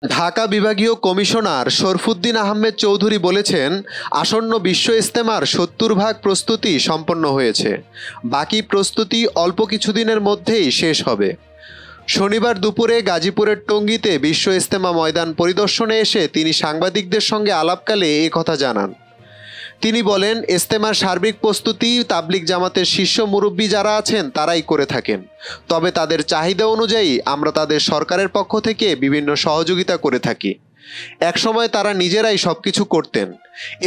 ঢাকা বিভাগীয় কমিশনার শরফুদ্দীন আহমেদ চৌধুরী বলেছেন, আসন্ন বিশ্ব ইজতেমার ৭০ ভাগ প্রস্তুতি সম্পন্ন হয়েছে, বাকি প্রস্তুতি অল্প কিছুদিনের মধ্যেই শেষ হবে। শনিবার দুপুরে গাজীপুরের টঙ্গীতে বিশ্ব ইজতেমা ময়দান পরিদর্শনে এসে তিনি সাংবাদিকদের সঙ্গে আলাপকালে এ কথা জানান। তিনি বলেন, ইজতেমার সার্বিক প্রস্তুতি তাবলিগ জামাতের শীর্ষ মুরব্বী যারা আছেন তারাই করে থাকেন, তবে তাদের চাহিদা অনুযায়ী আমরা তাদের সরকারের পক্ষ থেকে বিভিন্ন সহযোগিতা করে থাকি। একসময় তারা নিজেরাই সবকিছু করতেন।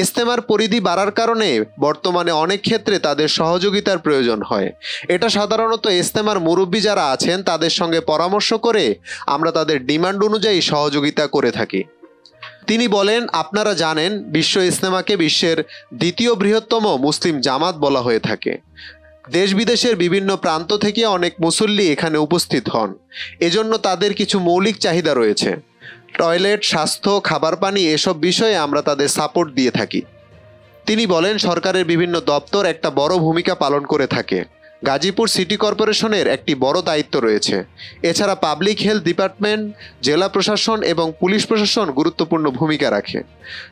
ইজতেমার পরিধি বাড়ার কারণে বর্তমানে অনেক ক্ষেত্রে তাদের সহযোগিতার প্রয়োজন হয়। এটা সাধারণত ইজতেমার মুরব্বী যারা আছেন তাদের সঙ্গে পরামর্শ করে আমরা তাদের ডিমান্ড অনুযায়ী সহযোগিতা করে থাকি। তিনি বলেন, আপনারা জানেন বিশ্ব ইজতেমাকে বিশ্বের দ্বিতীয় বৃহত্তম মুসলিম জামাত বলা হয়ে থাকে। দেশ বিদেশের বিভিন্ন প্রান্ত থেকে অনেক মুসল্লি এখানে উপস্থিত হন। এজন্য তাদের কিছু মৌলিক চাহিদা রয়েছে। টয়লেট, স্বাস্থ্য, খাবার পানি এসব বিষয়ে আমরা তাদের সাপোর্ট দিয়ে থাকি। তিনি বলেন, সরকারের বিভিন্ন দপ্তর একটা বড় ভূমিকা পালন করে থাকে। গাজীপুর সিটি কর্পোরেশনের একটি বড় দায়িত্ব রয়েছে। এছাড়া পাবলিক হেলথ ডিপার্টমেন্ট, জেলা প্রশাসন এবং পুলিশ প্রশাসন গুরুত্বপূর্ণ ভূমিকা রাখে।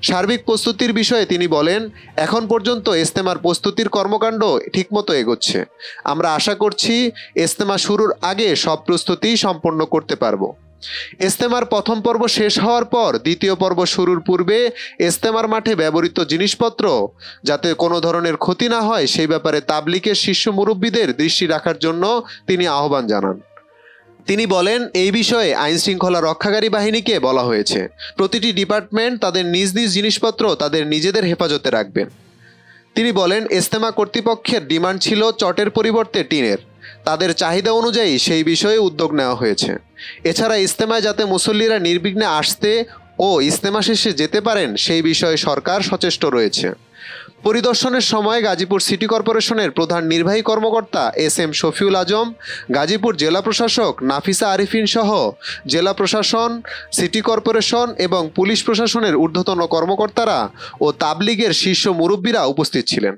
সার্বিক প্রস্তুতির বিষয়ে তিনি বলেন, এখন পর্যন্ত ইজতেমার প্রস্তুতির কর্মকাণ্ড ঠিকমতো এগোচ্ছে। আমরা আশা করছি ইজতেমা শুরুর আগে সব প্রস্তুতি সম্পন্ন করতে পারবো। ইজতেমার প্রথম পর্ব শেষ হওয়ার পর দ্বিতীয় পর্ব শুরুর পূর্বে ইজতেমার মাঠে ব্যবহৃত জিনিসপত্র যাতে কোনো ধরনের ক্ষতি না হয় সেই ব্যাপারে তাবলিগের শীর্ষ মুরব্বীদের দৃষ্টি রাখার জন্য তিনি আহ্বান জানান। তিনি বলেন, এই বিষয়ে আইন শৃঙ্খলা রক্ষাকারী বাহিনীকে বলা হয়েছে, প্রতিটি ডিপার্টমেন্ট তাদের নিজ নিজ জিনিসপত্র তাদের নিজেদের হেফাজতে রাখবেন। তিনি বলেন, ইজতেমা কর্তৃপক্ষের ডিমান্ড ছিল চটের পরিবর্তে টিনের। তাদের চাহিদা অনুযায়ী সেই বিষয়ে উদ্যোগ নেওয়া হয়েছে। এছাড়া ইজতেমায় যাতে মুসল্লিরা নির্বিঘ্নে আসতে ও ইজতেমা শেষে যেতে পারেন সেই বিষয়ে সরকার সচেষ্ট রয়েছে। পরিদর্শনের সময় গাজীপুর সিটি কর্পোরেশনের প্রধান নির্বাহী কর্মকর্তা এস.এম. শফিউল আজম, গাজীপুর জেলা প্রশাসক নাফিসা আরিফিন সহ জেলা প্রশাসন, সিটি কর্পোরেশন এবং পুলিশ প্রশাসনের ঊর্ধ্বতন কর্মকর্তারা ও তাবলিগের শীর্ষ মুরব্বীরা উপস্থিত ছিলেন।